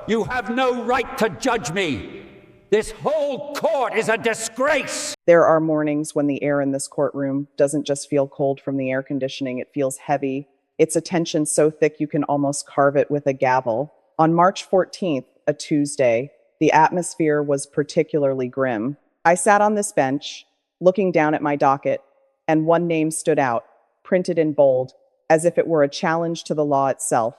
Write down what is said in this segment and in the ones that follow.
You have no right to judge me. This whole court is a disgrace. There are mornings when the air in this courtroom doesn't just feel cold from the air conditioning, it feels heavy. It's a tension so thick you can almost carve it with a gavel. On March 14th, a Tuesday, the atmosphere was particularly grim. I sat on this bench, looking down at my docket, and one name stood out, printed in bold, as if it were a challenge to the law itself.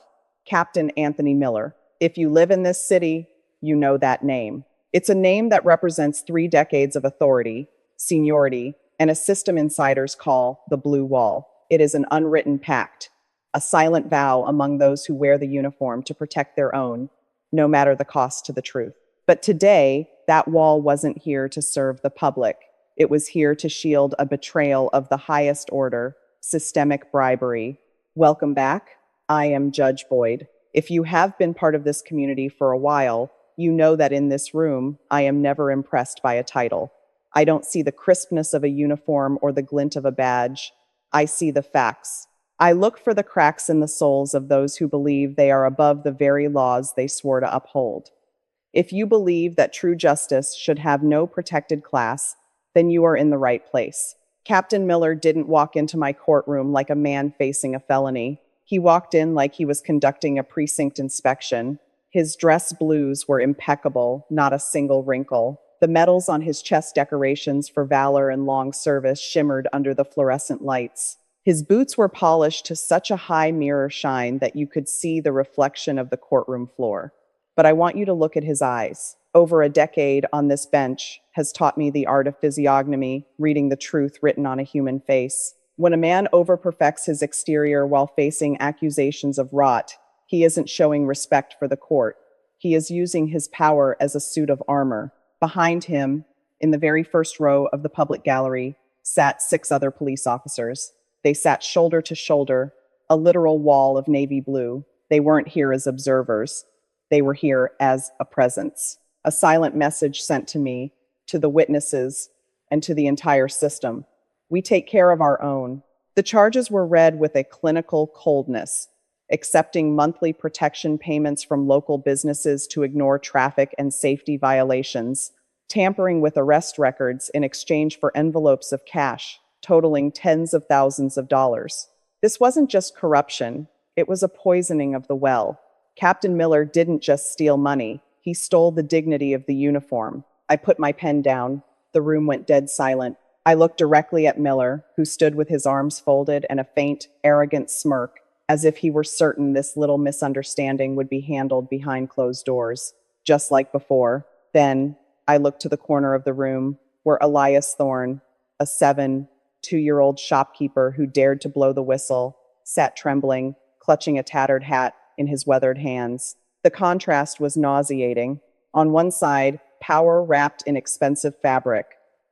Captain Anthony Miller. If you live in this city, you know that name. It's a name that represents 3 decades of authority, seniority, and a system insiders call the Blue Wall. It is an unwritten pact, a silent vow among those who wear the uniform to protect their own, no matter the cost to the truth. But today, that wall wasn't here to serve the public. It was here to shield a betrayal of the highest order, systemic bribery. Welcome back. I am Judge Boyd. If you have been part of this community for a while, you know that in this room, I am never impressed by a title. I don't see the crispness of a uniform or the glint of a badge. I see the facts. I look for the cracks in the souls of those who believe they are above the very laws they swore to uphold. If you believe that true justice should have no protected class, then you are in the right place. Captain Miller didn't walk into my courtroom like a man facing a felony. He walked in like he was conducting a precinct inspection. His dress blues were impeccable, not a single wrinkle. The medals on his chest decorations for valor and long service shimmered under the fluorescent lights. His boots were polished to such a high mirror shine that you could see the reflection of the courtroom floor. But I want you to look at his eyes. Over a decade on this bench has taught me the art of physiognomy, reading the truth written on a human face. When a man overperfects his exterior while facing accusations of rot, he isn't showing respect for the court. He is using his power as a suit of armor. Behind him, in the very first row of the public gallery, sat 6 other police officers. They sat shoulder to shoulder, a literal wall of navy blue. They weren't here as observers. They were here as a presence. A silent message sent to me, to the witnesses, and to the entire system. We take care of our own. The charges were read with a clinical coldness, accepting monthly protection payments from local businesses to ignore traffic and safety violations, tampering with arrest records in exchange for envelopes of cash, totaling tens of thousands of dollars. This wasn't just corruption, it was a poisoning of the well. Captain Miller didn't just steal money, he stole the dignity of the uniform. I put my pen down. The room went dead silent. I looked directly at Miller, who stood with his arms folded and a faint, arrogant smirk, as if he were certain this little misunderstanding would be handled behind closed doors, just like before. Then I looked to the corner of the room where Elias Thorne, a 2-year-old shopkeeper who dared to blow the whistle, sat trembling, clutching a tattered hat in his weathered hands. The contrast was nauseating. On one side, power wrapped in expensive fabric.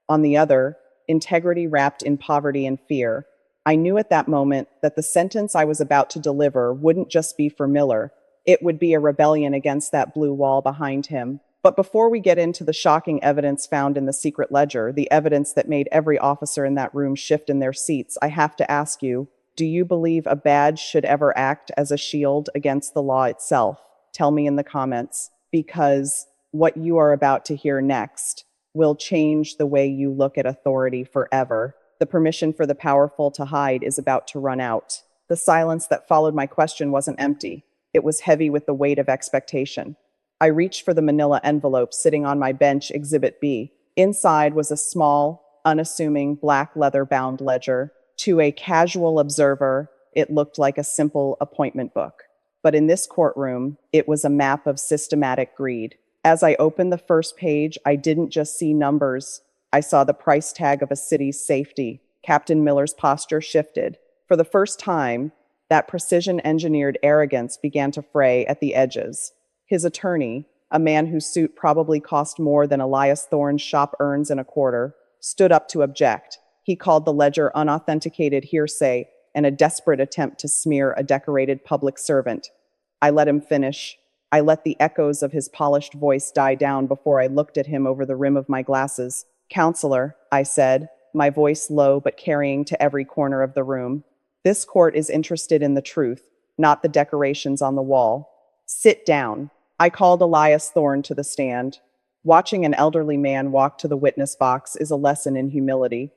On the other, integrity wrapped in poverty and fear. I knew at that moment that the sentence I was about to deliver wouldn't just be for Miller. It would be a rebellion against that blue wall behind him. But before we get into the shocking evidence found in the secret ledger, the evidence that made every officer in that room shift in their seats, I have to ask you, do you believe a badge should ever act as a shield against the law itself? Tell me in the comments, because what you are about to hear next will change the way you look at authority forever. The permission for the powerful to hide is about to run out. The silence that followed my question wasn't empty. It was heavy with the weight of expectation. I reached for the manila envelope sitting on my bench, Exhibit B. Inside was a small, unassuming black leather-bound ledger. To a casual observer, it looked like a simple appointment book. But in this courtroom, it was a map of systematic greed. As I opened the first page, I didn't just see numbers. I saw the price tag of a city's safety. Captain Miller's posture shifted. For the first time, that precision-engineered arrogance began to fray at the edges. His attorney, a man whose suit probably cost more than Elias Thorne's shop earns in a quarter, stood up to object. He called the ledger unauthenticated hearsay and a desperate attempt to smear a decorated public servant. I let him finish. I let the echoes of his polished voice die down before I looked at him over the rim of my glasses. "Counselor," I said, my voice low but carrying to every corner of the room, "this court is interested in the truth, not the decorations on the wall. Sit down." I called Elias Thorne to the stand. Watching an elderly man walk to the witness box is a lesson in humility.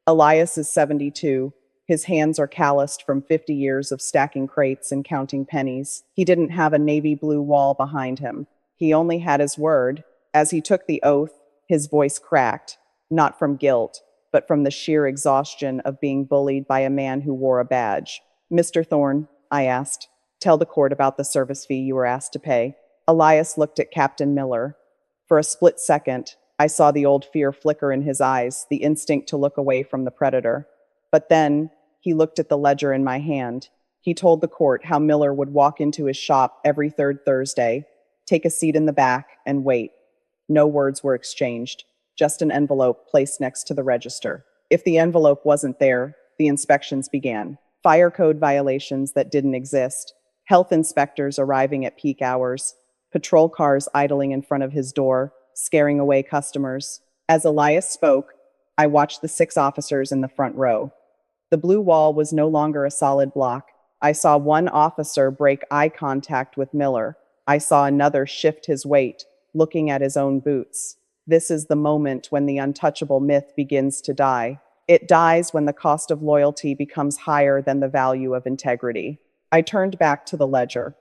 Elias is 72. His hands are calloused from 50 years of stacking crates and counting pennies. He didn't have a navy blue wall behind him. He only had his word. As he took the oath, his voice cracked, not from guilt, but from the sheer exhaustion of being bullied by a man who wore a badge. Mr. Thorne, I asked, tell the court about the service fee you were asked to pay. Elias looked at Captain Miller. For a split second, I saw the old fear flicker in his eyes, the instinct to look away from the predator. But then, he looked at the ledger in my hand. He told the court how Miller would walk into his shop every third Thursday, take a seat in the back, and wait. No words were exchanged, just an envelope placed next to the register. If the envelope wasn't there, the inspections began. Fire code violations that didn't exist, health inspectors arriving at peak hours, patrol cars idling in front of his door, scaring away customers. As Elias spoke, I watched the 6 officers in the front row. The blue wall was no longer a solid block. I saw one officer break eye contact with Miller. I saw another shift his weight, looking at his own boots. This is the moment when the untouchable myth begins to die. It dies when the cost of loyalty becomes higher than the value of integrity. I turned back to the ledger.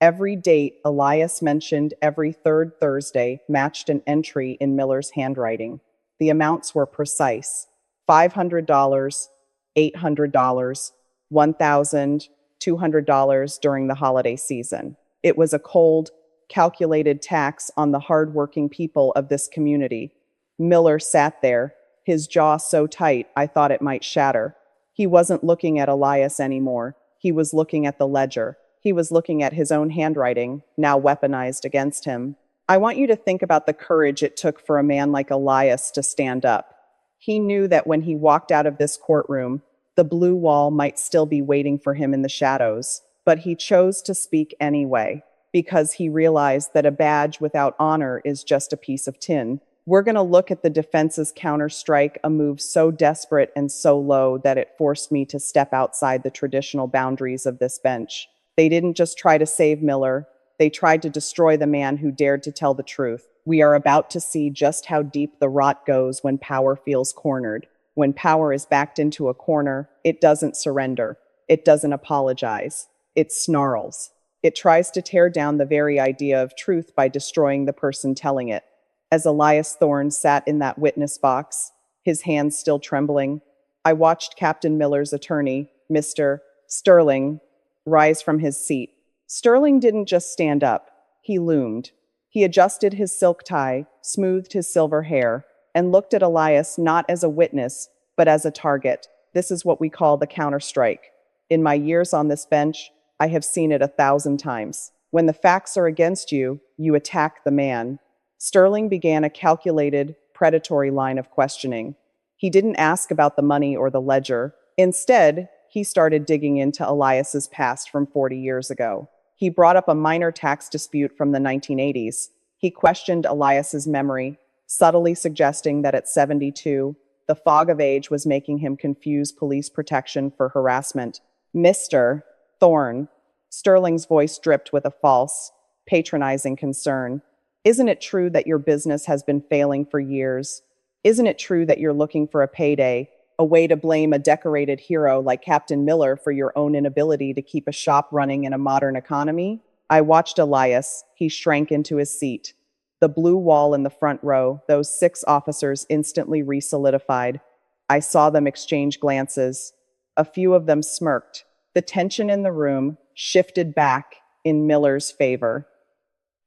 Every date Elias mentioned every third Thursday matched an entry in Miller's handwriting. The amounts were precise: $500, $800, $1,200 during the holiday season. It was a cold, calculated tax on the hard-working people of this community. Miller sat there, his jaw so tight I thought it might shatter. He wasn't looking at Elias anymore. He was looking at the ledger. He was looking at his own handwriting, now weaponized against him. I want you to think about the courage it took for a man like Elias to stand up. He knew that when he walked out of this courtroom, the blue wall might still be waiting for him in the shadows, but he chose to speak anyway, because he realized that a badge without honor is just a piece of tin. We're going to look at the defense's counterstrike, a move so desperate and so low that it forced me to step outside the traditional boundaries of this bench. They didn't just try to save Miller, they tried to destroy the man who dared to tell the truth. We are about to see just how deep the rot goes when power feels cornered. When power is backed into a corner, it doesn't surrender. It doesn't apologize. It snarls. It tries to tear down the very idea of truth by destroying the person telling it. As Elias Thorne sat in that witness box, his hands still trembling, I watched Captain Miller's attorney, Mr. Sterling, rise from his seat. Sterling didn't just stand up. He loomed. He adjusted his silk tie, smoothed his silver hair, and looked at Elias not as a witness, but as a target. This is what we call the counterstrike. In my years on this bench, I have seen it 1,000 times. When the facts are against you, you attack the man. Sterling began a calculated, predatory line of questioning. He didn't ask about the money or the ledger. Instead, he started digging into Elias's past from 40 years ago. He brought up a minor tax dispute from the 1980s. He questioned Elias's memory, subtly suggesting that at 72, the fog of age was making him confuse police protection for harassment. Mr. Thorne, Sterling's voice dripped with a false, patronizing concern. Isn't it true that your business has been failing for years? Isn't it true that you're looking for a payday, a way to blame a decorated hero like Captain Miller for your own inability to keep a shop running in a modern economy? I watched Elias. He shrank into his seat. The blue wall in the front row, those 6 officers instantly re-solidified. I saw them exchange glances. A few of them smirked. The tension in the room shifted back in Miller's favor.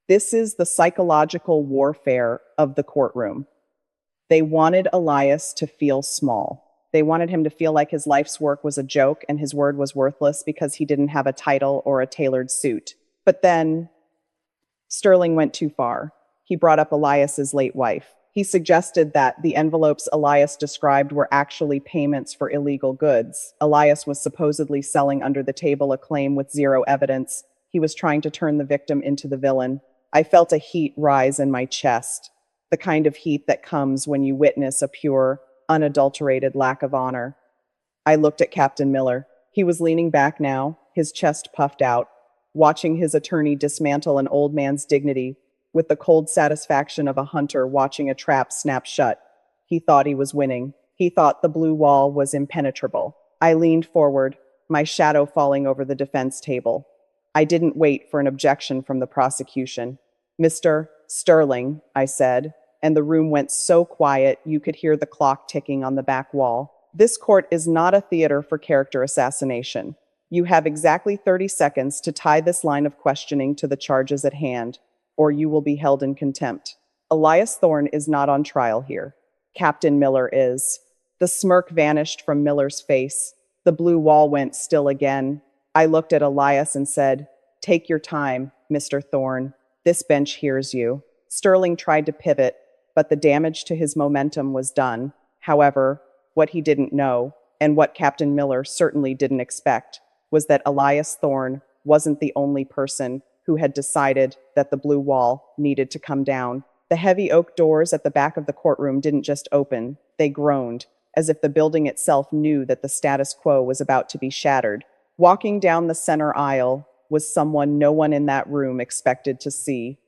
This is the psychological warfare of the courtroom. They wanted Elias to feel small. They wanted him to feel like his life's work was a joke and his word was worthless because he didn't have a title or a tailored suit. But then Sterling went too far. He brought up Elias's late wife. He suggested that the envelopes Elias described were actually payments for illegal goods. Elias was supposedly selling under the table a claim with zero evidence. He was trying to turn the victim into the villain. I felt a heat rise in my chest, the kind of heat that comes when you witness a pure, unadulterated lack of honor. I looked at Captain Miller. He was leaning back now, his chest puffed out. watching his attorney dismantle an old man's dignity with the cold satisfaction of a hunter watching a trap snap shut. He thought he was winning. He thought the blue wall was impenetrable. I leaned forward, my shadow falling over the defense table. I didn't wait for an objection from the prosecution. "Mr. Sterling," I said, and the room went so quiet you could hear the clock ticking on the back wall. "This court is not a theater for character assassination. You have exactly 30 seconds to tie this line of questioning to the charges at hand, or you will be held in contempt. Elias Thorne is not on trial here. Captain Miller is." The smirk vanished from Miller's face. The blue wall went still again. I looked at Elias and said, "Take your time, Mr. Thorne. This bench hears you." Sterling tried to pivot, but the damage to his momentum was done. However, what he didn't know, and what Captain Miller certainly didn't expect, was that Elias Thorne wasn't the only person who had decided that the blue wall needed to come down. The heavy oak doors at the back of the courtroom didn't just open, they groaned, as if the building itself knew that the status quo was about to be shattered. Walking down the center aisle was someone no one in that room expected to see: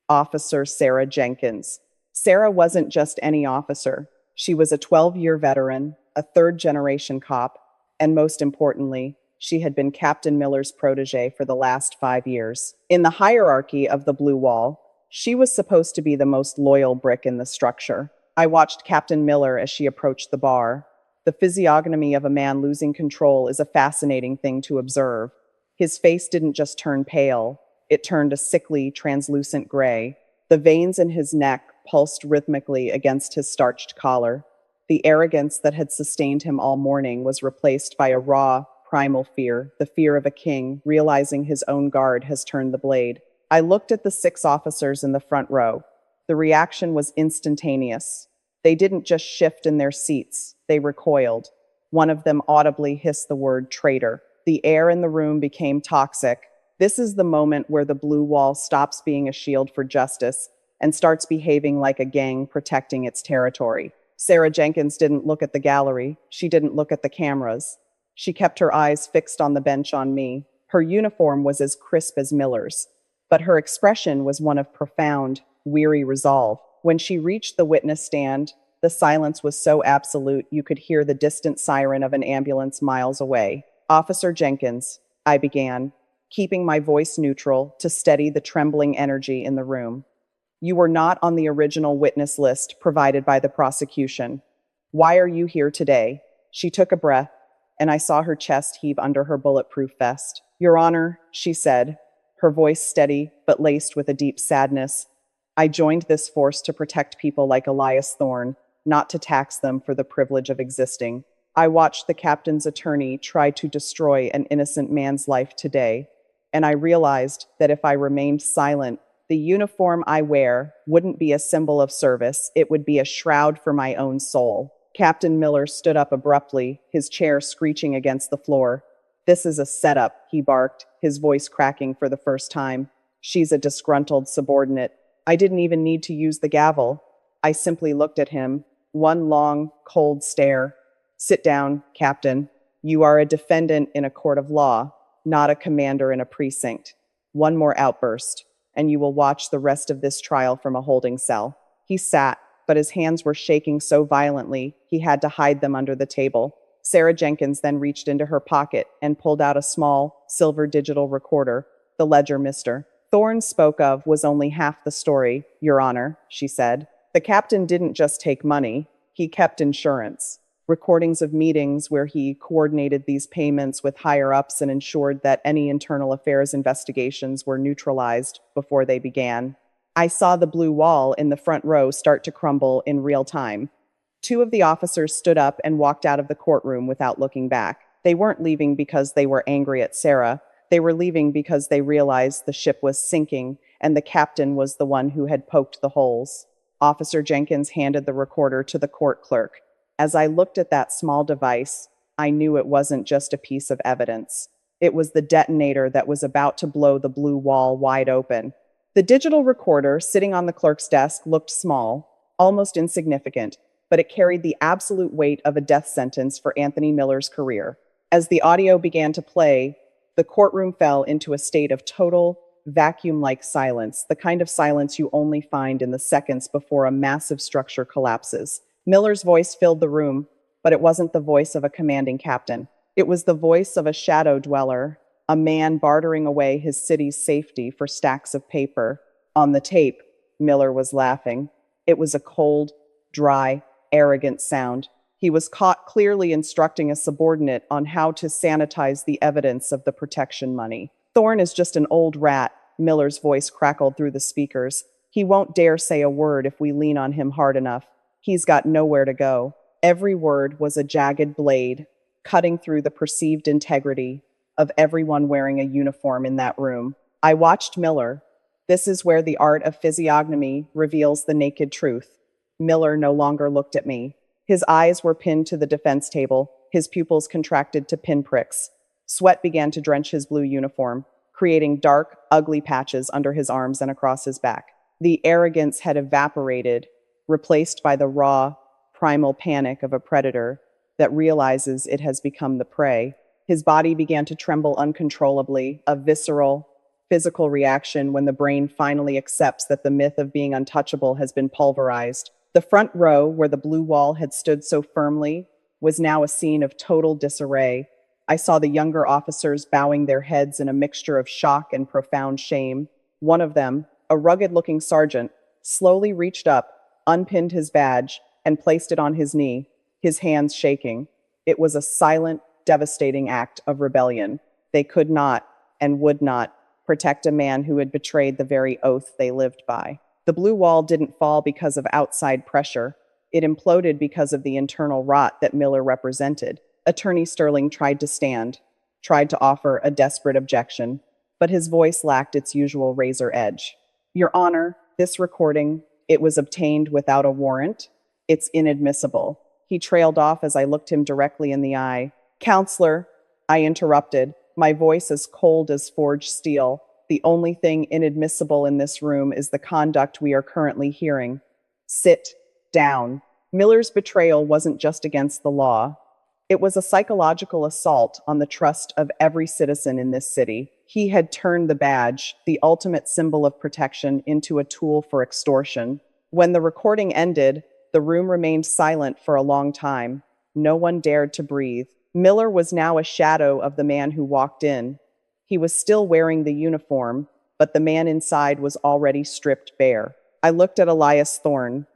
Officer Sarah Jenkins. Sarah wasn't just any officer. She was a 12-year veteran, a third-generation cop, and most importantly, she had been Captain Miller's protege for the last 5 years. In the hierarchy of the Blue Wall, she was supposed to be the most loyal brick in the structure. I watched Captain Miller as she approached the bar. The physiognomy of a man losing control is a fascinating thing to observe. His face didn't just turn pale, it turned a sickly, translucent gray. The veins in his neck pulsed rhythmically against his starched collar. The arrogance that had sustained him all morning was replaced by a raw, primal fear, the fear of a king realizing his own guard has turned the blade. I looked at the 6 officers in the front row. The reaction was instantaneous. They didn't just shift in their seats, they recoiled. One of them audibly hissed the word traitor. The air in the room became toxic. This is the moment where the blue wall stops being a shield for justice and starts behaving like a gang protecting its territory. Sarah Jenkins didn't look at the gallery. She didn't look at the cameras. She kept her eyes fixed on the bench on me. Her uniform was as crisp as Miller's, but her expression was one of profound, weary resolve. When she reached the witness stand, the silence was so absolute you could hear the distant siren of an ambulance miles away. "Officer Jenkins," I began, keeping my voice neutral to steady the trembling energy in the room. "You were not on the original witness list provided by the prosecution. Why are you here today?" She took a breath, and I saw her chest heave under her bulletproof vest. "Your Honor," she said, her voice steady but laced with a deep sadness, "I joined this force to protect people like Elias Thorne, not to tax them for the privilege of existing. I watched the captain's attorney try to destroy an innocent man's life today, and I realized that if I remained silent, the uniform I wear wouldn't be a symbol of service, it would be a shroud for my own soul." Captain Miller stood up abruptly, his chair screeching against the floor. "This is a setup," he barked, his voice cracking for the first time. "She's a disgruntled subordinate." I didn't even need to use the gavel. I simply looked at him, one long, cold stare. "Sit down, Captain. You are a defendant in a court of law, not a commander in a precinct. One more outburst, and you will watch the rest of this trial from a holding cell." He sat, but his hands were shaking so violently he had to hide them under the table. Sarah Jenkins then reached into her pocket and pulled out a small, silver digital recorder. "The ledger, Mr. Thorne spoke of was only half the story, Your Honor," she said. "The captain didn't just take money, he kept insurance. Recordings of meetings where he coordinated these payments with higher-ups and ensured that any internal affairs investigations were neutralized before they began. I saw the blue wall in the front row start to crumble in real time. 2 of the officers stood up and walked out of the courtroom without looking back. They weren't leaving because they were angry at Sarah. They were leaving because they realized the ship was sinking and the captain was the one who had poked the holes. Officer Jenkins handed the recorder to the court clerk. As I looked at that small device, I knew it wasn't just a piece of evidence. It was the detonator that was about to blow the blue wall wide open. The digital recorder sitting on the clerk's desk looked small, almost insignificant, but it carried the absolute weight of a death sentence for Anthony Miller's career. As the audio began to play, The courtroom fell into a state of total, vacuum-like silence, the kind of silence you only find in the seconds before a massive structure collapses. Miller's voice filled the room, but it wasn't the voice of a commanding captain. It was the voice of a shadow dweller, a man bartering away his city's safety for stacks of paper. On the tape, Miller was laughing. It was a cold, dry, arrogant sound. He was caught clearly instructing a subordinate on how to sanitize the evidence of the protection money. Thorne is just an old rat, Miller's voice crackled through the speakers. He won't dare say a word if we lean on him hard enough. He's got nowhere to go. Every word was a jagged blade, cutting through the perceived integrity of everyone wearing a uniform in that room. I watched Miller. This is where the art of physiognomy reveals the naked truth. Miller no longer looked at me. His eyes were pinned to the defense table, his pupils contracted to pinpricks. Sweat began to drench his blue uniform, creating dark, ugly patches under his arms and across his back. The arrogance had evaporated, replaced by the raw, primal panic of a predator that realizes it has become the prey. His body began to tremble uncontrollably, a visceral, physical reaction when the brain finally accepts that the myth of being untouchable has been pulverized. The front row, where the blue wall had stood so firmly, was now a scene of total disarray. I saw the younger officers bowing their heads in a mixture of shock and profound shame. One of them, a rugged-looking sergeant, slowly reached up, unpinned his badge, and placed it on his knee, his hands shaking. It was a silent, devastating act of rebellion. They could not, and would not, protect a man who had betrayed the very oath they lived by. The blue wall didn't fall because of outside pressure. It imploded because of the internal rot that Miller represented. Attorney Sterling tried to stand, tried to offer a desperate objection, but his voice lacked its usual razor edge. Your Honor, this recording, it was obtained without a warrant. It's inadmissible. He trailed off as I looked him directly in the eye. Counselor, I interrupted, my voice as cold as forged steel. The only thing inadmissible in this room is the conduct we are currently hearing. Sit down. Miller's betrayal wasn't just against the law. It was a psychological assault on the trust of every citizen in this city. He had turned the badge, the ultimate symbol of protection, into a tool for extortion. When the recording ended, the room remained silent for a long time. No one dared to breathe. Miller was now a shadow of the man who walked in. He was still wearing the uniform, but the man inside was already stripped bare. I looked at Elias Thorne.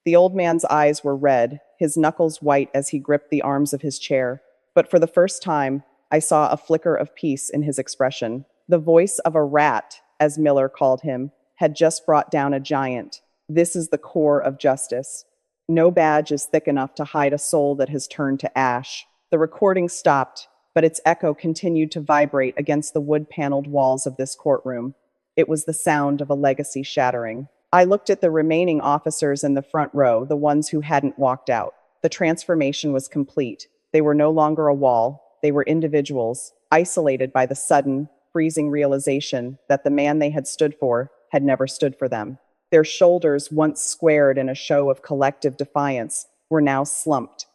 The old man's eyes were red, his knuckles white as he gripped the arms of his chair. But for the first time, I saw a flicker of peace in his expression. The voice of a rat, as Miller called him, had just brought down a giant. This is the core of justice. No badge is thick enough to hide a soul that has turned to ash. The recording stopped, but its echo continued to vibrate against the wood-paneled walls of this courtroom. It was the sound of a legacy shattering. I looked at the remaining officers in the front row, the ones who hadn't walked out. The transformation was complete. They were no longer a wall. They were individuals, isolated by the sudden, freezing realization that the man they had stood for had never stood for them. Their shoulders, once squared in a show of collective defiance, were now slumped.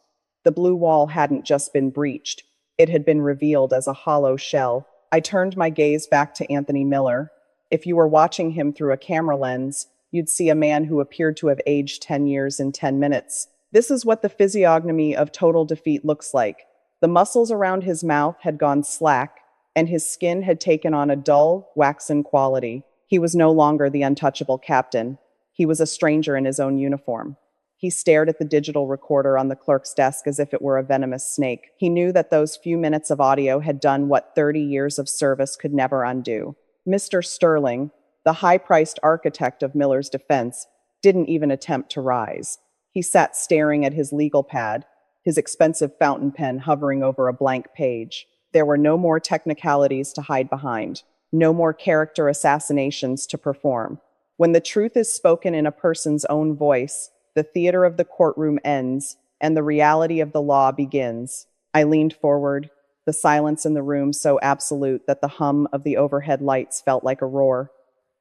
The blue wall hadn't just been breached. It had been revealed as a hollow shell. I turned my gaze back to Anthony Miller. If you were watching him through a camera lens, you'd see a man who appeared to have aged 10 years in 10 minutes. This is what the physiognomy of total defeat looks like. The muscles around his mouth had gone slack, and his skin had taken on a dull, waxen quality. He was no longer the untouchable captain. He was a stranger in his own uniform. He stared at the digital recorder on the clerk's desk as if it were a venomous snake. He knew that those few minutes of audio had done what 30 years of service could never undo. Mr. Sterling, the high-priced architect of Miller's defense, didn't even attempt to rise. He sat staring at his legal pad, his expensive fountain pen hovering over a blank page. There were no more technicalities to hide behind, no more character assassinations to perform. When the truth is spoken in a person's own voice, the theater of the courtroom ends, and the reality of the law begins. I leaned forward, the silence in the room so absolute that the hum of the overhead lights felt like a roar.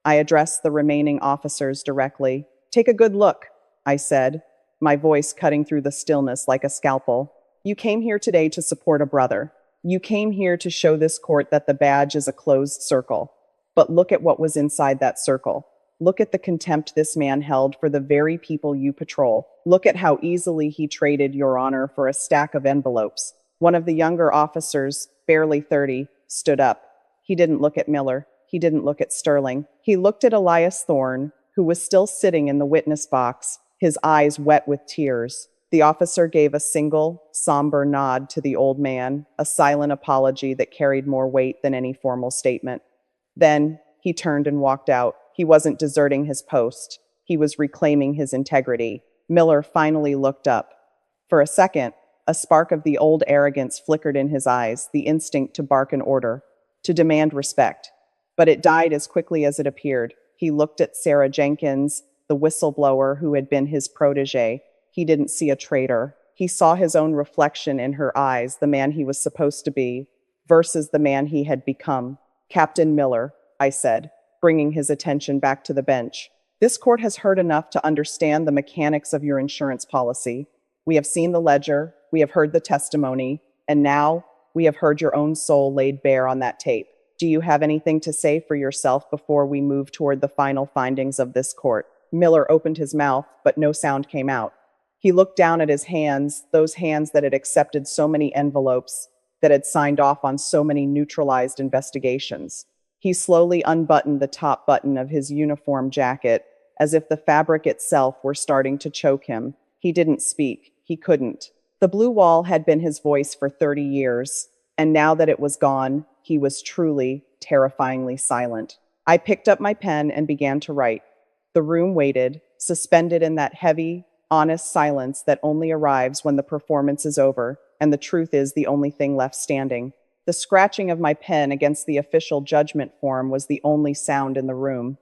I addressed the remaining officers directly. "Take a good look," I said, my voice cutting through the stillness like a scalpel. "You came here today to support a brother. You came here to show this court that the badge is a closed circle. But look at what was inside that circle. Look at the contempt this man held for the very people you patrol. Look at how easily he traded your honor for a stack of envelopes. One of the younger officers, barely 30, stood up. He didn't look at Miller. He didn't look at Sterling. He looked at Elias Thorne, who was still sitting in the witness box, his eyes wet with tears. The officer gave a single, somber nod to the old man, a silent apology that carried more weight than any formal statement. Then he turned and walked out. He wasn't deserting his post. He was reclaiming his integrity. Miller finally looked up. For a second, a spark of the old arrogance flickered in his eyes, the instinct to bark an order, to demand respect. But it died as quickly as it appeared. He looked at Sarah Jenkins, the whistleblower who had been his protege. He didn't see a traitor. He saw his own reflection in her eyes, the man he was supposed to be, versus the man he had become. Captain Miller, I said, bringing his attention back to the bench. This court has heard enough to understand the mechanics of your insurance policy. We have seen the ledger, we have heard the testimony, and now we have heard your own soul laid bare on that tape. Do you have anything to say for yourself before we move toward the final findings of this court? Miller opened his mouth, but no sound came out. He looked down at his hands, those hands that had accepted so many envelopes, that had signed off on so many neutralized investigations. He slowly unbuttoned the top button of his uniform jacket, as if the fabric itself were starting to choke him. He didn't speak. He couldn't. The blue wall had been his voice for 30 years, and now that it was gone, he was truly, terrifyingly silent. I picked up my pen and began to write. The room waited, suspended in that heavy, honest silence that only arrives when the performance is over, and the truth is the only thing left standing. The scratching of my pen against the official judgment form was the only sound in the room.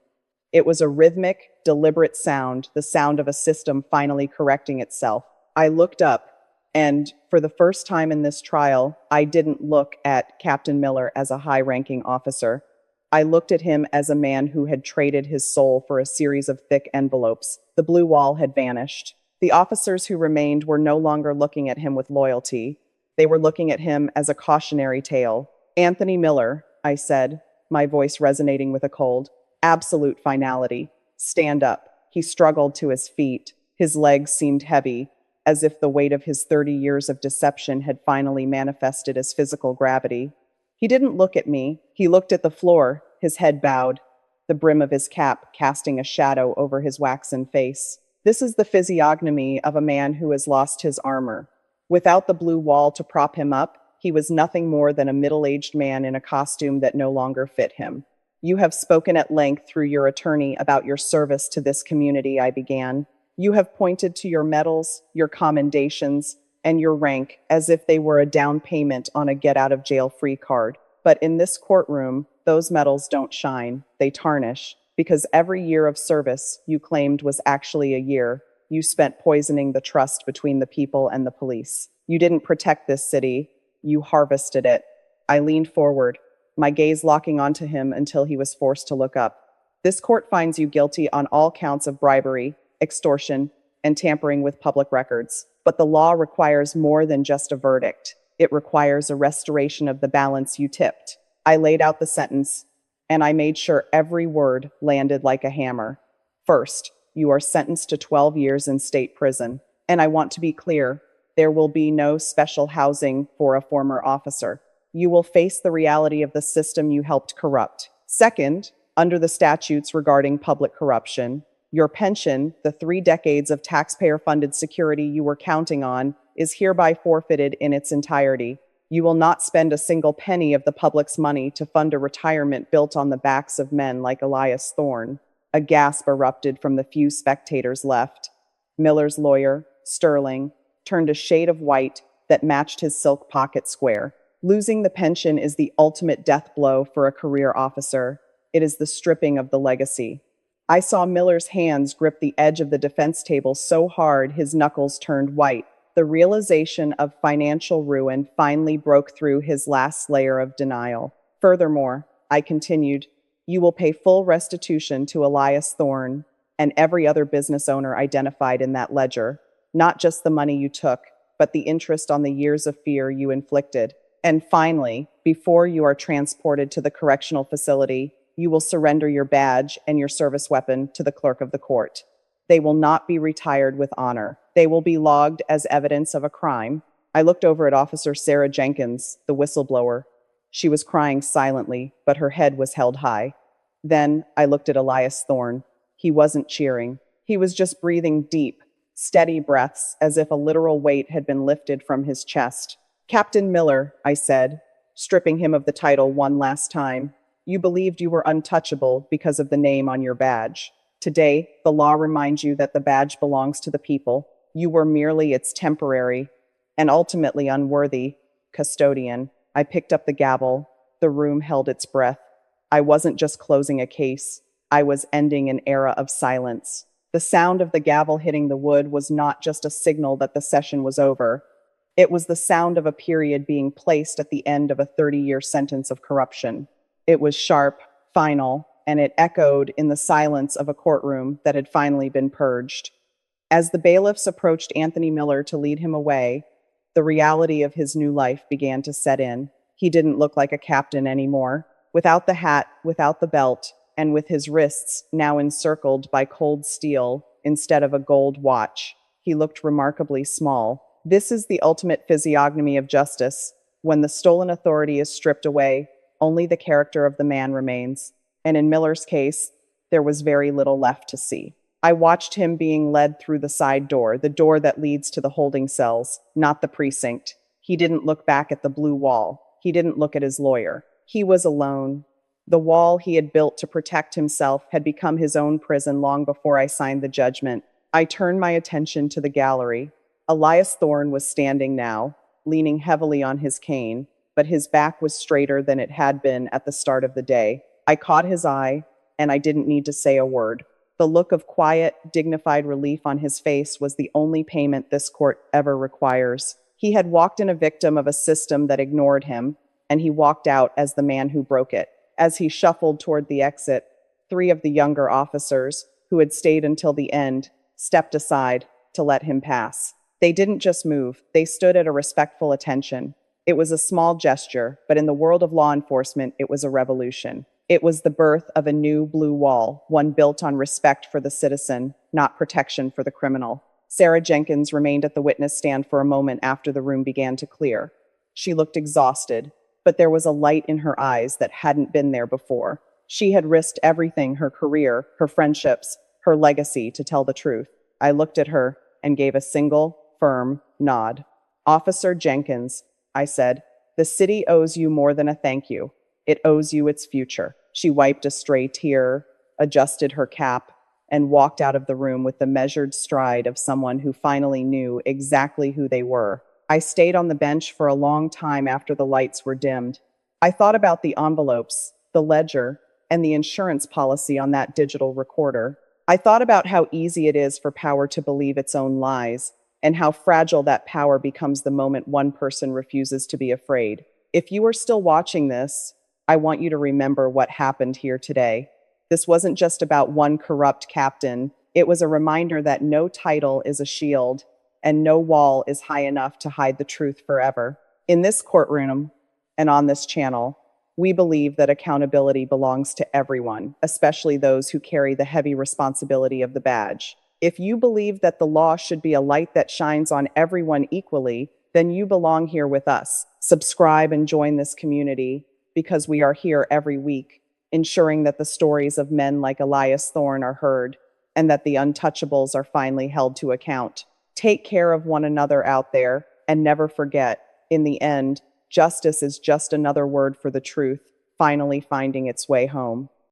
It was a rhythmic, deliberate sound, the sound of a system finally correcting itself. I looked up, and for the first time in this trial, I didn't look at Captain Miller as a high-ranking officer. I looked at him as a man who had traded his soul for a series of thick envelopes. The blue wall had vanished. The officers who remained were no longer looking at him with loyalty. They were looking at him as a cautionary tale. Anthony Miller, I said, my voice resonating with a cold. Absolute finality. Stand up. He struggled to his feet. His legs seemed heavy, as if the weight of his 30 years of deception had finally manifested as physical gravity. He didn't look at me. He looked at the floor, his head bowed, the brim of his cap casting a shadow over his waxen face. This is the physiognomy of a man who has lost his armor. Without the blue wall to prop him up, he was nothing more than a middle-aged man in a costume that no longer fit him. You have spoken at length through your attorney about your service to this community, I began. You have pointed to your medals, your commendations, and your rank as if they were a down payment on a get-out-of-jail-free card. But in this courtroom, those medals don't shine, they tarnish, because every year of service you claimed was actually a year you spent poisoning the trust between the people and the police. You didn't protect this city, you harvested it. I leaned forward, my gaze locking onto him until he was forced to look up. This court finds you guilty on all counts of bribery, extortion, and tampering with public records. But the law requires more than just a verdict. It requires a restoration of the balance you tipped. I laid out the sentence, and I made sure every word landed like a hammer. First, you are sentenced to 12 years in state prison. And I want to be clear, there will be no special housing for a former officer. You will face the reality of the system you helped corrupt. Second, under the statutes regarding public corruption, your pension, the 3 decades of taxpayer-funded security you were counting on, is hereby forfeited in its entirety. You will not spend a single penny of the public's money to fund a retirement built on the backs of men like Elias Thorne. A gasp erupted from the few spectators left. Miller's lawyer, Sterling, turned a shade of white that matched his silk pocket square. Losing the pension is the ultimate death blow for a career officer. It is the stripping of the legacy. I saw Miller's hands grip the edge of the defense table so hard his knuckles turned white. The realization of financial ruin finally broke through his last layer of denial. Furthermore, I continued, you will pay full restitution to Elias Thorne and every other business owner identified in that ledger. Not just the money you took, but the interest on the years of fear you inflicted. And finally, before you are transported to the correctional facility, you will surrender your badge and your service weapon to the clerk of the court. They will not be retired with honor. They will be logged as evidence of a crime. I looked over at Officer Sarah Jenkins, the whistleblower. She was crying silently, but her head was held high. Then I looked at Elias Thorne. He wasn't cheering. He was just breathing deep, steady breaths, as if a literal weight had been lifted from his chest. "Captain Miller," I said, stripping him of the title one last time, "you believed you were untouchable because of the name on your badge. Today, the law reminds you that the badge belongs to the people. You were merely its temporary and ultimately unworthy custodian." I picked up the gavel. The room held its breath. I wasn't just closing a case. I was ending an era of silence. The sound of the gavel hitting the wood was not just a signal that the session was over. It was the sound of a period being placed at the end of a 30-year sentence of corruption. It was sharp, final, and it echoed in the silence of a courtroom that had finally been purged. As the bailiffs approached Anthony Miller to lead him away, the reality of his new life began to set in. He didn't look like a captain anymore. Without the hat, without the belt, and with his wrists now encircled by cold steel instead of a gold watch, he looked remarkably small. This is the ultimate physiognomy of justice. When the stolen authority is stripped away, only the character of the man remains. And in Miller's case, there was very little left to see. I watched him being led through the side door, the door that leads to the holding cells, not the precinct. He didn't look back at the blue wall. He didn't look at his lawyer. He was alone. The wall he had built to protect himself had become his own prison long before I signed the judgment. I turned my attention to the gallery. Elias Thorne was standing now, leaning heavily on his cane, but his back was straighter than it had been at the start of the day. I caught his eye, and I didn't need to say a word. The look of quiet, dignified relief on his face was the only payment this court ever requires. He had walked in a victim of a system that ignored him, and he walked out as the man who broke it. As he shuffled toward the exit, 3 of the younger officers, who had stayed until the end, stepped aside to let him pass. They didn't just move, they stood at a respectful attention. It was a small gesture, but in the world of law enforcement, it was a revolution. It was the birth of a new blue wall, one built on respect for the citizen, not protection for the criminal. Sarah Jenkins remained at the witness stand for a moment after the room began to clear. She looked exhausted, but there was a light in her eyes that hadn't been there before. She had risked everything, her career, her friendships, her legacy, to tell the truth. I looked at her and gave a single, firm nod. "Officer Jenkins," I said, "the city owes you more than a thank you. It owes you its future." She wiped a stray tear, adjusted her cap, and walked out of the room with the measured stride of someone who finally knew exactly who they were. I stayed on the bench for a long time after the lights were dimmed. I thought about the envelopes, the ledger, and the insurance policy on that digital recorder. I thought about how easy it is for power to believe its own lies, and how fragile that power becomes the moment one person refuses to be afraid. If you are still watching this, I want you to remember what happened here today. This wasn't just about one corrupt captain. It was a reminder that no title is a shield, and no wall is high enough to hide the truth forever. In this courtroom and on this channel, we believe that accountability belongs to everyone, especially those who carry the heavy responsibility of the badge. If you believe that the law should be a light that shines on everyone equally, then you belong here with us. Subscribe and join this community, because we are here every week, ensuring that the stories of men like Elias Thorne are heard, and that the untouchables are finally held to account. Take care of one another out there, and never forget, in the end, justice is just another word for the truth, finally finding its way home.